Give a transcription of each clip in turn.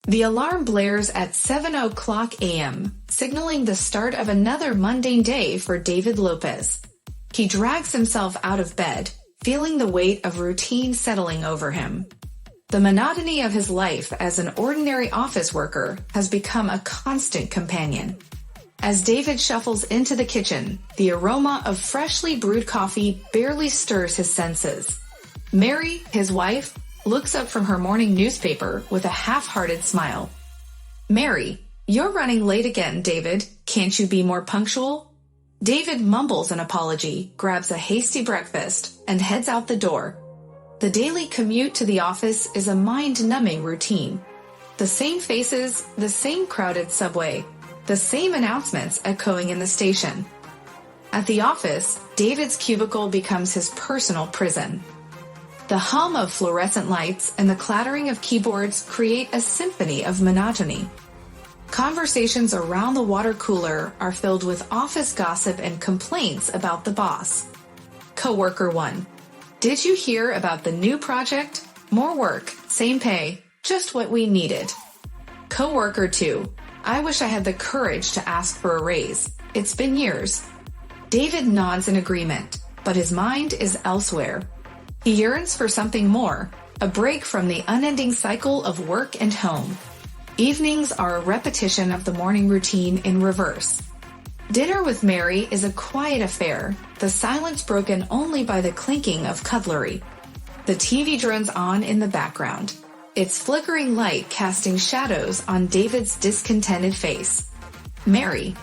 The alarm blares at 7:00 a.m., signaling the start of another mundane day for David Lopez. He drags himself out of bed, feeling the weight of routine settling over him. The monotony of his life as an ordinary office worker has become a constant companion. As David shuffles into the kitchen, the aroma of freshly brewed coffee barely stirs his senses. Mary, his wife, looks up from her morning newspaper with a half-hearted smile. "Mary, you're running late again, David. Can't you be more punctual?" David mumbles an apology, grabs a hasty breakfast, and heads out the door. The daily commute to the office is a mind-numbing routine. The same faces, the same crowded subway, the same announcements echoing in the station. At the office, David's cubicle becomes his personal prison. The hum of fluorescent lights and the clattering of keyboards create a symphony of monotony. Conversations around the water cooler are filled with office gossip and complaints about the boss. Coworker 1. "Did you hear about the new project? More work, same pay, just what we needed." Coworker 2. "I wish I had the courage to ask for a raise. It's been years." David nods in agreement, but his mind is elsewhere. He yearns for something more, a break from the unending cycle of work and home. Evenings are a repetition of the morning routine in reverse. Dinner with Mary is a quiet affair, the silence broken only by the clinking of cutlery. The TV drones on in the background, its flickering light casting shadows on David's discontented face. Mary: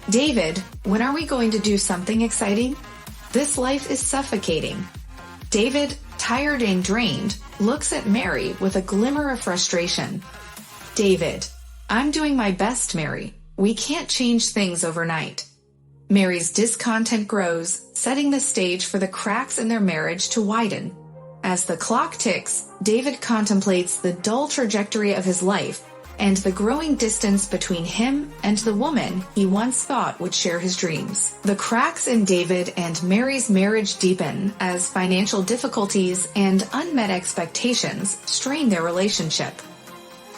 "David, when are we going to do something exciting? This life is suffocating." David, tired and drained, looks at Mary with a glimmer of frustration. David: "I'm doing my best, Mary. We can't change things overnight." Mary's discontent grows, setting the stage for the cracks in their marriage to widen. As the clock ticks, David contemplates the dull trajectory of his life and the growing distance between him and the woman he once thought would share his dreams. The cracks in David and Mary's marriage deepen as financial difficulties and unmet expectations strain their relationship.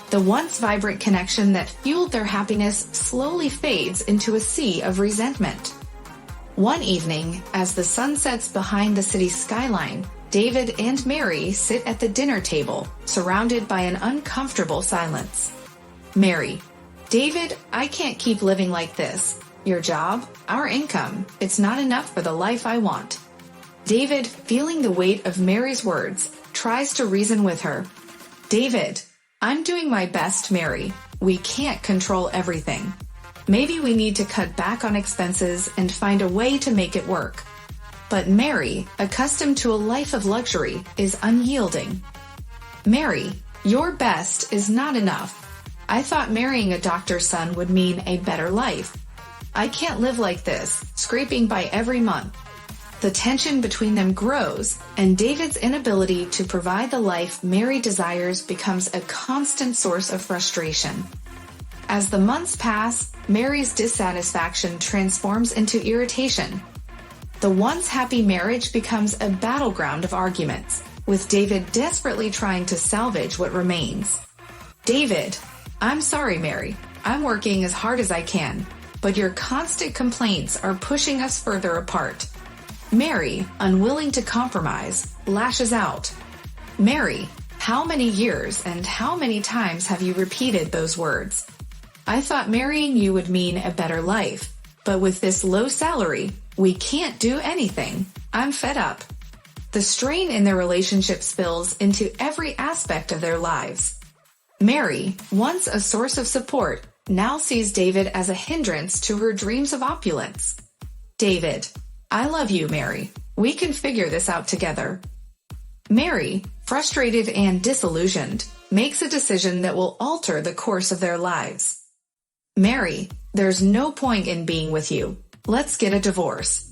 The once vibrant connection that fueled their happiness slowly fades into a sea of resentment. One evening, as the sun sets behind the city skyline, David and Mary sit at the dinner table, surrounded by an uncomfortable silence. Mary: "David, I can't keep living like this. Your job, our income, it's not enough for the life I want." David, feeling the weight of Mary's words, tries to reason with her. "David, I'm doing my best, Mary. We can't control everything. Maybe we need to cut back on expenses and find a way to make it work." But Mary, accustomed to a life of luxury, is unyielding. "Mary, your best is not enough. I thought marrying a doctor's son would mean a better life. I can't live like this, scraping by every month." The tension between them grows, and David's inability to provide the life Mary desires becomes a constant source of frustration. As the months pass, Mary's dissatisfaction transforms into irritation. The once happy marriage becomes a battleground of arguments, with David desperately trying to salvage what remains. David: "I'm sorry, Mary. I'm working as hard as I can, but your constant complaints are pushing us further apart." Mary, unwilling to compromise, lashes out. Mary: "How many years and how many times have you repeated those words? I thought marrying you would mean a better life, but with this low salary, we can't do anything. I'm fed up." The strain in their relationship spills into every aspect of their lives. Mary, once a source of support, now sees David as a hindrance to her dreams of opulence. David: "I love you, Mary. We can figure this out together." Mary, frustrated and disillusioned, makes a decision that will alter the course of their lives. Mary: "There's no point in being with you. Let's get a divorce."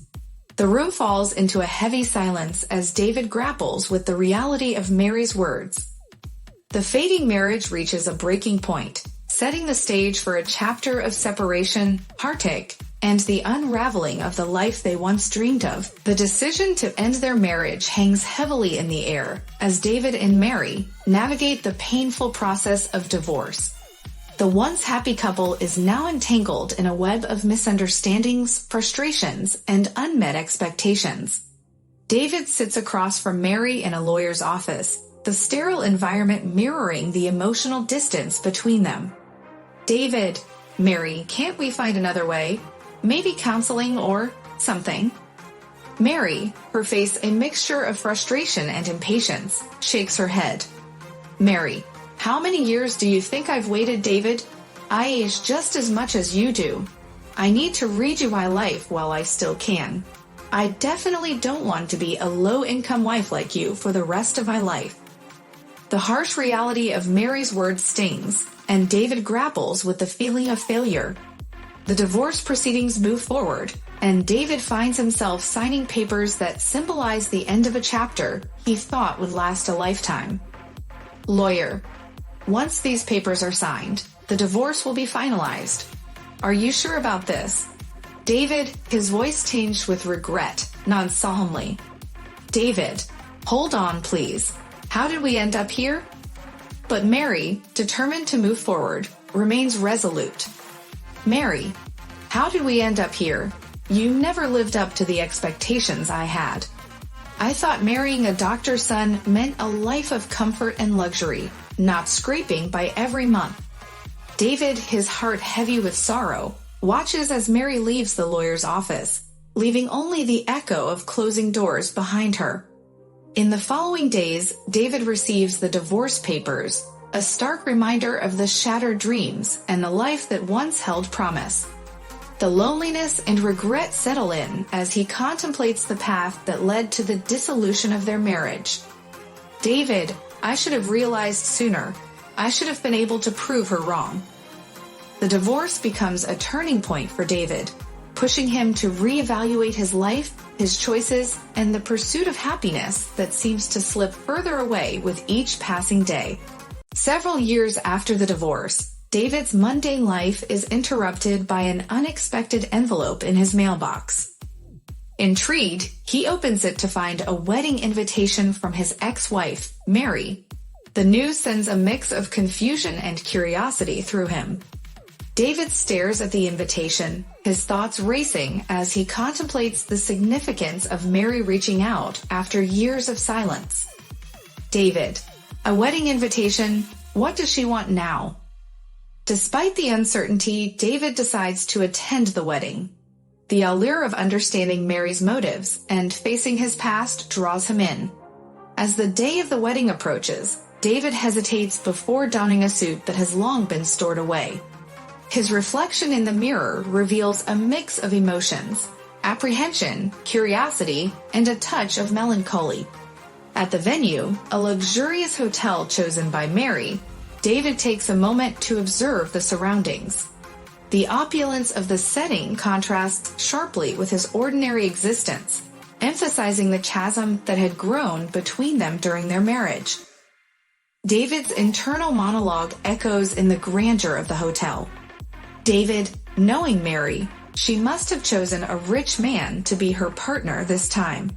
The room falls into a heavy silence as David grapples with the reality of Mary's words. The fading marriage reaches a breaking point, setting the stage for a chapter of separation, heartache, and the unraveling of the life they once dreamed of. The decision to end their marriage hangs heavily in the air as David and Mary navigate the painful process of divorce. The once happy couple is now entangled in a web of misunderstandings, frustrations, and unmet expectations. David sits across from Mary in a lawyer's office, the sterile environment mirroring the emotional distance between them. David, Mary, can't we find another way? Maybe counseling or something? Mary, her face a mixture of frustration and impatience, shakes her head. Mary, how many years do you think I've waited, David? I age just as much as you do. I need to redo my life while I still can. I definitely don't want to be a low-income wife like you for the rest of my life. The harsh reality of Mary's words stings, and David grapples with the feeling of failure. The divorce proceedings move forward, and David finds himself signing papers that symbolize the end of a chapter he thought would last a lifetime. Lawyer. Once these papers are signed, the divorce will be finalized. Are you sure about this? David, his voice tinged with regret, nods solemnly. David, hold on please. How did we end up here? But Mary, determined to move forward, remains resolute. Mary, how did we end up here? You never lived up to the expectations I had. I thought marrying a doctor's son meant a life of comfort and luxury, not scraping by every month. David, his heart heavy with sorrow, watches as Mary leaves the lawyer's office, leaving only the echo of closing doors behind her. In the following days, David receives the divorce papers, a stark reminder of the shattered dreams and the life that once held promise. The loneliness and regret settle in as he contemplates the path that led to the dissolution of their marriage. David, I should have realized sooner. I should have been able to prove her wrong. The divorce becomes a turning point for David, pushing him to reevaluate his life, his choices, and the pursuit of happiness that seems to slip further away with each passing day. Several years after the divorce, David's mundane life is interrupted by an unexpected envelope in his mailbox. Intrigued, he opens it to find a wedding invitation from his ex-wife, Mary. The news sends a mix of confusion and curiosity through him. David stares at the invitation, his thoughts racing as he contemplates the significance of Mary reaching out after years of silence. David, a wedding invitation, what does she want now? Despite the uncertainty, David decides to attend the wedding. The allure of understanding Mary's motives and facing his past draws him in. As the day of the wedding approaches, David hesitates before donning a suit that has long been stored away. His reflection in the mirror reveals a mix of emotions: apprehension, curiosity, and a touch of melancholy. At the venue, a luxurious hotel chosen by Mary, David takes a moment to observe the surroundings. The opulence of the setting contrasts sharply with his ordinary existence, emphasizing the chasm that had grown between them during their marriage. David's internal monologue echoes in the grandeur of the hotel. David, knowing Mary, she must have chosen a rich man to be her partner this time.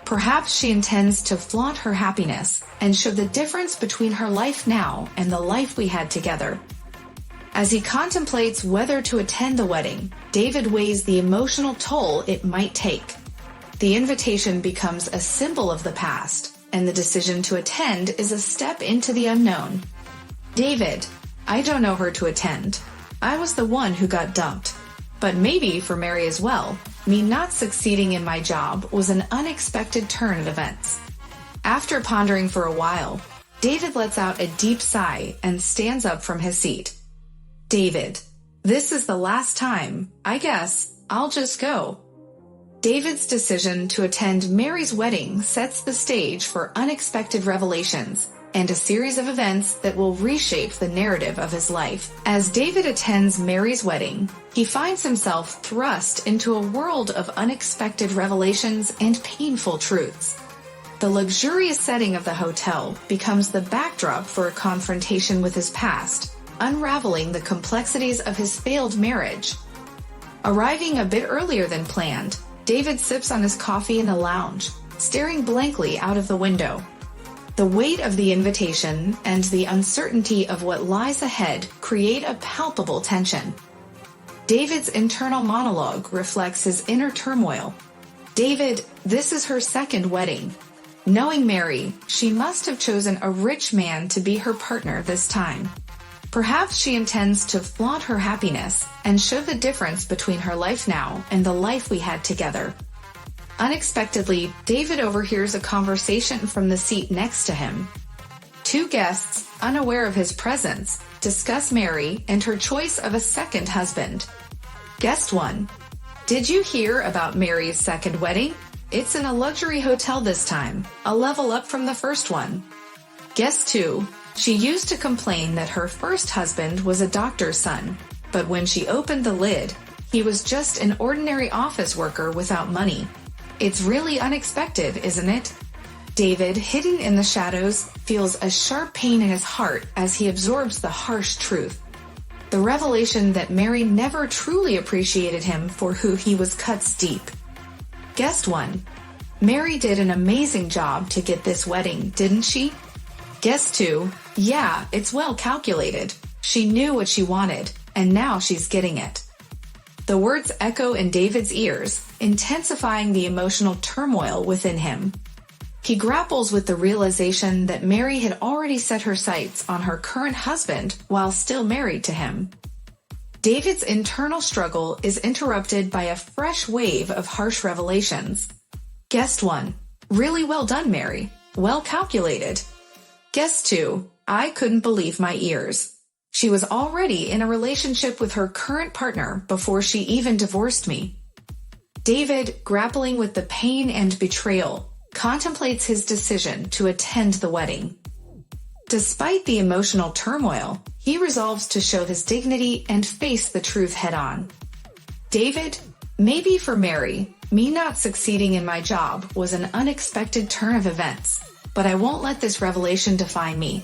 Perhaps she intends to flaunt her happiness and show the difference between her life now and the life we had together. As he contemplates whether to attend the wedding, David weighs the emotional toll it might take. The invitation becomes a symbol of the past, and the decision to attend is a step into the unknown. David, I don't know her to attend. I was the one who got dumped. But maybe for Mary as well, me not succeeding in my job was an unexpected turn of events. After pondering for a while, David lets out a deep sigh and stands up from his seat. David, this is the last time, I guess, I'll just go. David's decision to attend Mary's wedding sets the stage for unexpected revelations and a series of events that will reshape the narrative of his life. As David attends Mary's wedding, he finds himself thrust into a world of unexpected revelations and painful truths. The luxurious setting of the hotel becomes the backdrop for a confrontation with his past, unraveling the complexities of his failed marriage. Arriving a bit earlier than planned, David sips on his coffee in the lounge, staring blankly out of the window. The weight of the invitation and the uncertainty of what lies ahead create a palpable tension. David's internal monologue reflects his inner turmoil. David, this is her second wedding. Knowing Mary, she must have chosen a rich man to be her partner this time. Perhaps she intends to flaunt her happiness and show the difference between her life now and the life we had together. Unexpectedly, David overhears a conversation from the seat next to him. Two guests, unaware of his presence, discuss Mary and her choice of a second husband. Guest 1. Did you hear about Mary's second wedding? It's in a luxury hotel this time, a level up from the first one. Guest 2. She used to complain that her first husband was a doctor's son, but when she opened the lid, he was just an ordinary office worker without money. It's really unexpected, isn't it? David, hidden in the shadows, feels a sharp pain in his heart as he absorbs the harsh truth. The revelation that Mary never truly appreciated him for who he was cuts deep. Guest 1. Mary did an amazing job to get this wedding, didn't she? Guest 2. Yeah, it's well calculated. She knew what she wanted, and now she's getting it. The words echo in David's ears, intensifying the emotional turmoil within him. He grapples with the realization that Mary had already set her sights on her current husband while still married to him. David's internal struggle is interrupted by a fresh wave of harsh revelations. Guest 1. Really well done, Mary. Well calculated. Guest 2. I couldn't believe my ears. She was already in a relationship with her current partner before she even divorced me. David, grappling with the pain and betrayal, contemplates his decision to attend the wedding. Despite the emotional turmoil, he resolves to show his dignity and face the truth head-on. David, maybe for Mary, me not succeeding in my job was an unexpected turn of events, but I won't let this revelation define me.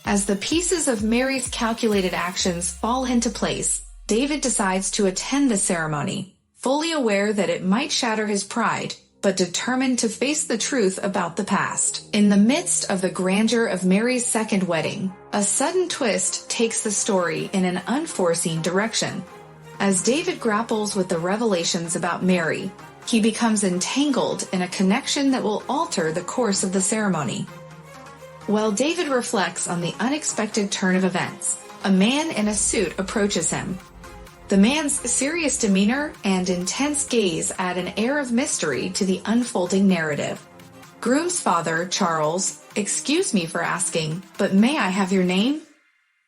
As the pieces of Mary's calculated actions fall into place, David decides to attend the ceremony, fully aware that it might shatter his pride, but determined to face the truth about the past. In the midst of the grandeur of Mary's second wedding, a sudden twist takes the story in an unforeseen direction. As David grapples with the revelations about Mary, he becomes entangled in a connection that will alter the course of the ceremony. While David reflects on the unexpected turn of events, a man in a suit approaches him. The man's serious demeanor and intense gaze add an air of mystery to the unfolding narrative. Groom's father, Charles, excuse me for asking, but may I have your name?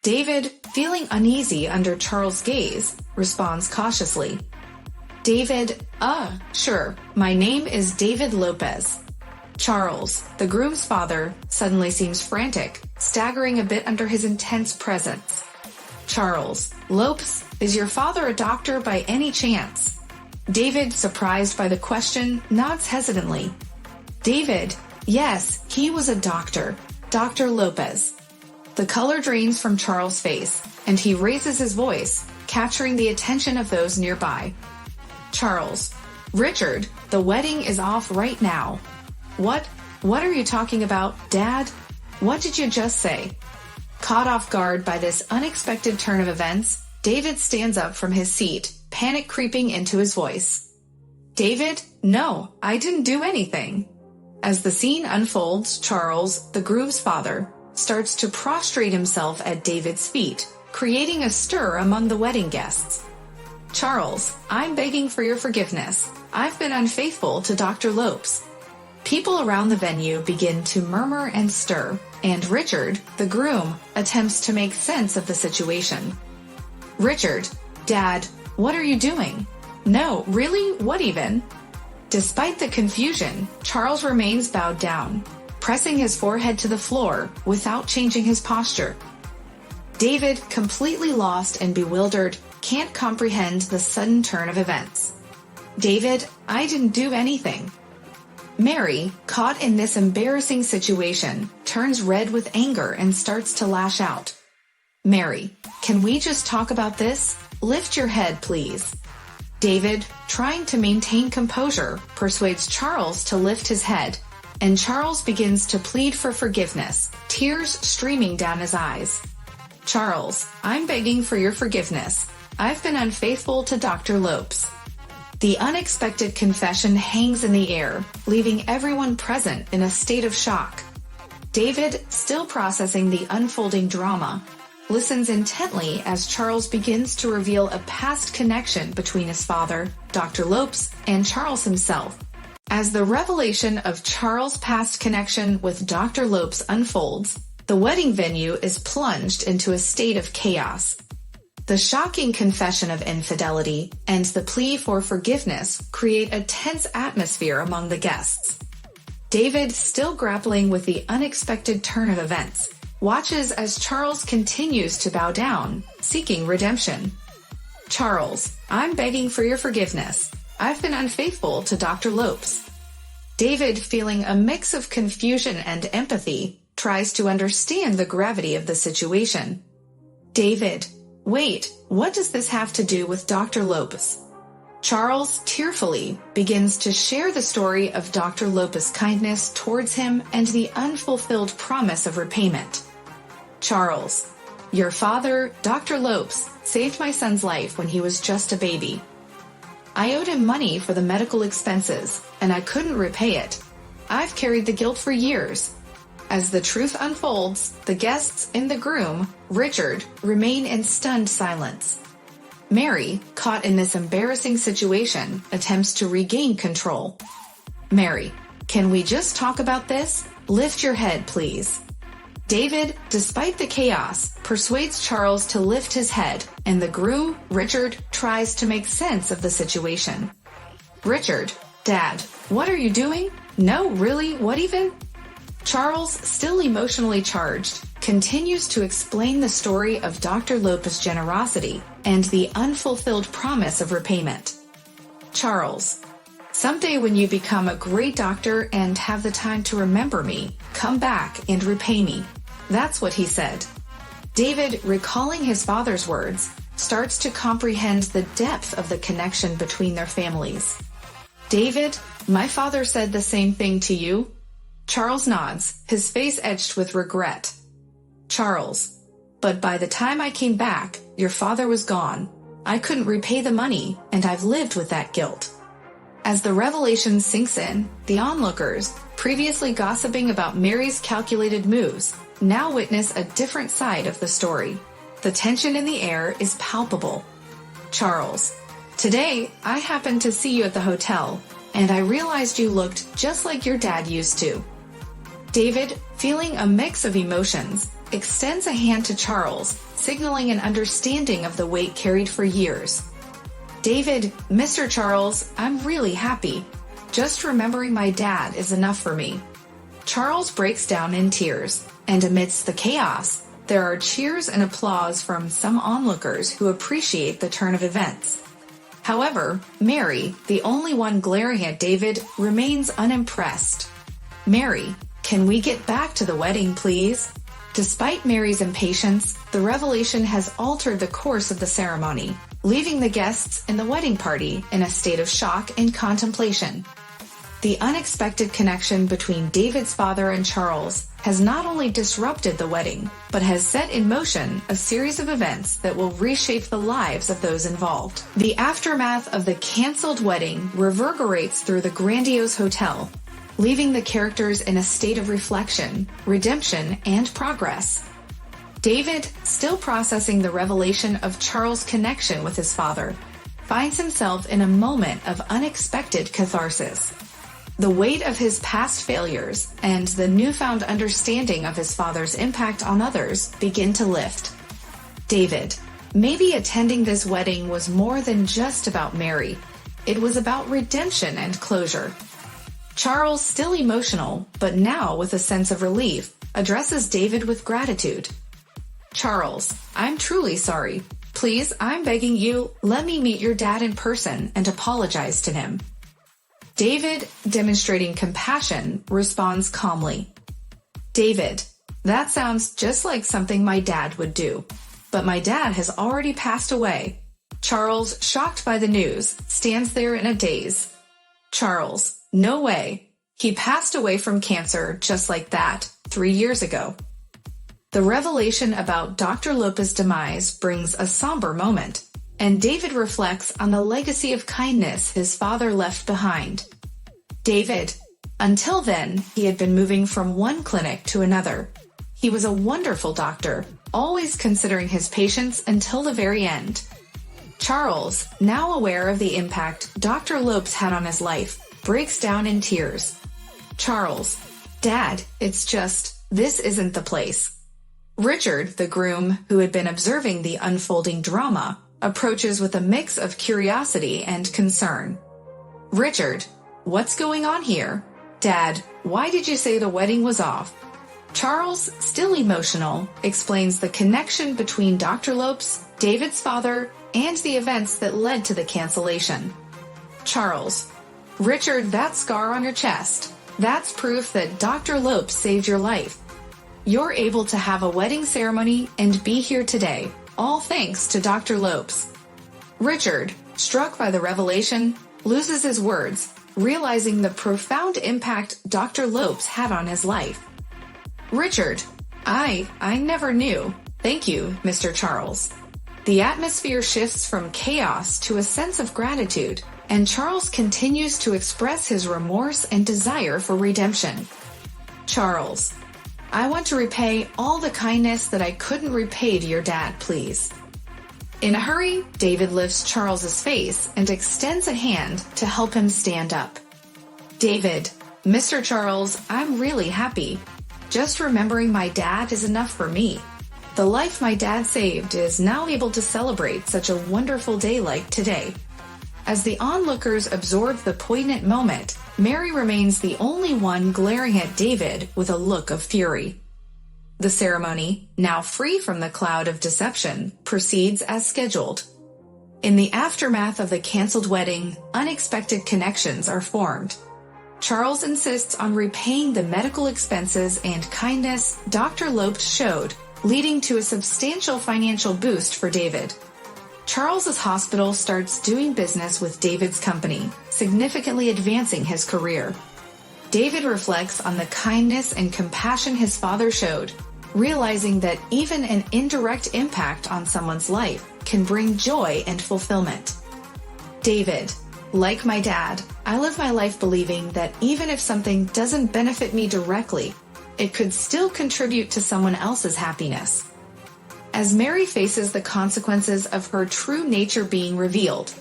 David, feeling uneasy under Charles' gaze, responds cautiously. David, sure, my name is David Lopez. Charles, the groom's father, suddenly seems frantic, staggering a bit under his intense presence. Charles, Lopes, is your father a doctor by any chance? David, surprised by the question, nods hesitantly. David, yes, he was a doctor, Dr. Lopez. The color drains from Charles' face, and he raises his voice, capturing the attention of those nearby. Charles, Richard, the wedding is off right now. What are you talking about, Dad? What did you just say? Caught off guard by this unexpected turn of events, David stands up from his seat, panic creeping into his voice. David, no, I didn't do anything. As the scene unfolds, Charles, the groom's father, starts to prostrate himself at David's feet, creating a stir among the wedding guests. Charles, I'm begging for your forgiveness. I've been unfaithful to Dr. Lopes. People around the venue begin to murmur and stir, and Richard, the groom, attempts to make sense of the situation. Richard, Dad, what are you doing? No, really? What even? Despite the confusion, Charles remains bowed down, pressing his forehead to the floor without changing his posture. David, completely lost and bewildered, can't comprehend the sudden turn of events. David, I didn't do anything. Mary, caught in this embarrassing situation, turns red with anger and starts to lash out. Mary, can we just talk about this? Lift your head, please. David, trying to maintain composure, persuades Charles to lift his head. and Charles begins to plead for forgiveness, tears streaming down his eyes. Charles, I'm begging for your forgiveness. I've been unfaithful to Dr. Lopes. The unexpected confession hangs in the air, leaving everyone present in a state of shock. David, still processing the unfolding drama, listens intently as Charles begins to reveal a past connection between his father, Dr. Lopes, and Charles himself. As the revelation of Charles' past connection with Dr. Lopes unfolds, the wedding venue is plunged into a state of chaos. The shocking confession of infidelity and the plea for forgiveness create a tense atmosphere among the guests. David, still grappling with the unexpected turn of events, watches as Charles continues to bow down, seeking redemption. Charles, I'm begging for your forgiveness. I've been unfaithful to Dr. Lopes. David, feeling a mix of confusion and empathy, tries to understand the gravity of the situation. David, wait, what does this have to do with Dr. Lopes? Charles, tearfully, begins to share the story of Dr. Lopes' kindness towards him and the unfulfilled promise of repayment. Charles, your father, Dr. Lopes, saved my son's life when he was just a baby. I owed him money for the medical expenses, and I couldn't repay it. I've carried the guilt for years. As the truth unfolds, the guests and the groom, Richard, remain in stunned silence. Mary, caught in this embarrassing situation, attempts to regain control. Mary, can we just talk about this? Lift your head, please. David, despite the chaos, persuades Charles to lift his head, and the groom, Richard, tries to make sense of the situation. Richard, Dad, what are you doing? No, really, what even? Charles, still emotionally charged, continues to explain the story of Dr. Lopes' generosity and the unfulfilled promise of repayment. Charles, someday when you become a great doctor and have the time to remember me, come back and repay me. That's what he said. David, recalling his father's words, starts to comprehend the depth of the connection between their families. David, my father said the same thing to you? Charles nods, his face etched with regret. Charles, but by the time I came back, your father was gone. I couldn't repay the money, and I've lived with that guilt. As the revelation sinks in, the onlookers, previously gossiping about Mary's calculated moves, now witness a different side of the story. The tension in the air is palpable. Charles, today, I happened to see you at the hotel, and I realized you looked just like your dad used to. David, feeling a mix of emotions, extends a hand to Charles, signaling an understanding of the weight carried for years. David, Mr. Charles, I'm really happy. Just remembering my dad is enough for me. Charles breaks down in tears, and amidst the chaos, there are cheers and applause from some onlookers who appreciate the turn of events. However, Mary, the only one glaring at David, remains unimpressed. Mary, can we get back to the wedding, please? Despite Mary's impatience, the revelation has altered the course of the ceremony, leaving the guests in the wedding party in a state of shock and contemplation. The unexpected connection between David's father and Charles has not only disrupted the wedding, but has set in motion a series of events that will reshape the lives of those involved. The aftermath of the canceled wedding reverberates through the grandiose hotel, leaving the characters in a state of reflection, redemption, and progress. David, still processing the revelation of Charles' connection with his father, finds himself in a moment of unexpected catharsis. The weight of his past failures and the newfound understanding of his father's impact on others begin to lift. David, maybe attending this wedding was more than just about Mary. It was about redemption and closure. Charles, still emotional, but now with a sense of relief, addresses David with gratitude. Charles, I'm truly sorry. Please, I'm begging you, let me meet your dad in person and apologize to him. David, demonstrating compassion, responds calmly. David, that sounds just like something my dad would do. But my dad has already passed away. Charles, shocked by the news, stands there in a daze. Charles, no way. He passed away from cancer just like that, 3 years ago. The revelation about Dr. Lopez's demise brings a somber moment, and David reflects on the legacy of kindness his father left behind. David. Until then, he had been moving from one clinic to another. He was a wonderful doctor, always considering his patients until the very end. Charles, now aware of the impact Dr. Lopez had on his life, breaks down in tears. Charles. Dad, it's just, this isn't the place. Richard, the groom, who had been observing the unfolding drama, approaches with a mix of curiosity and concern. Richard. What's going on here? Dad, why did you say the wedding was off? Charles, still emotional, explains the connection between Dr. Lopez, David's father, and the events that led to the cancellation. Charles. Richard, that scar on your chest. That's proof that Dr. Lopez saved your life. You're able to have a wedding ceremony and be here today, all thanks to Dr. Lopez. Richard, struck by the revelation, loses his words, realizing the profound impact Dr. Lopez had on his life. Richard. I never knew. Thank you, Mr. Charles. The atmosphere shifts from chaos to a sense of gratitude, and Charles continues to express his remorse and desire for redemption. Charles. I want to repay all the kindness that I couldn't repay to your dad, please. In a hurry, David lifts Charles's face and extends a hand to help him stand up. David. Mr. Charles, I'm really happy. Just remembering my dad is enough for me. The life my dad saved is now able to celebrate such a wonderful day like today. As the onlookers absorb the poignant moment, Mary remains the only one glaring at David with a look of fury. The ceremony, now free from the cloud of deception, proceeds as scheduled. In the aftermath of the canceled wedding, unexpected connections are formed. Charles insists on repaying the medical expenses and kindness Dr. Lopez showed, leading to a substantial financial boost for David. Charles's hospital starts doing business with David's company, significantly advancing his career. David reflects on the kindness and compassion his father showed, realizing that even an indirect impact on someone's life can bring joy and fulfillment. David. Like my dad, I live my life believing that even if something doesn't benefit me directly, it could still contribute to someone else's happiness. As Mary faces the consequences of her true nature being revealed,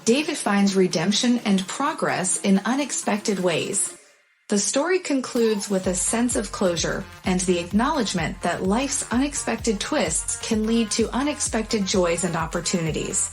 David finds redemption and progress in unexpected ways. The story concludes with a sense of closure and the acknowledgement that life's unexpected twists can lead to unexpected joys and opportunities.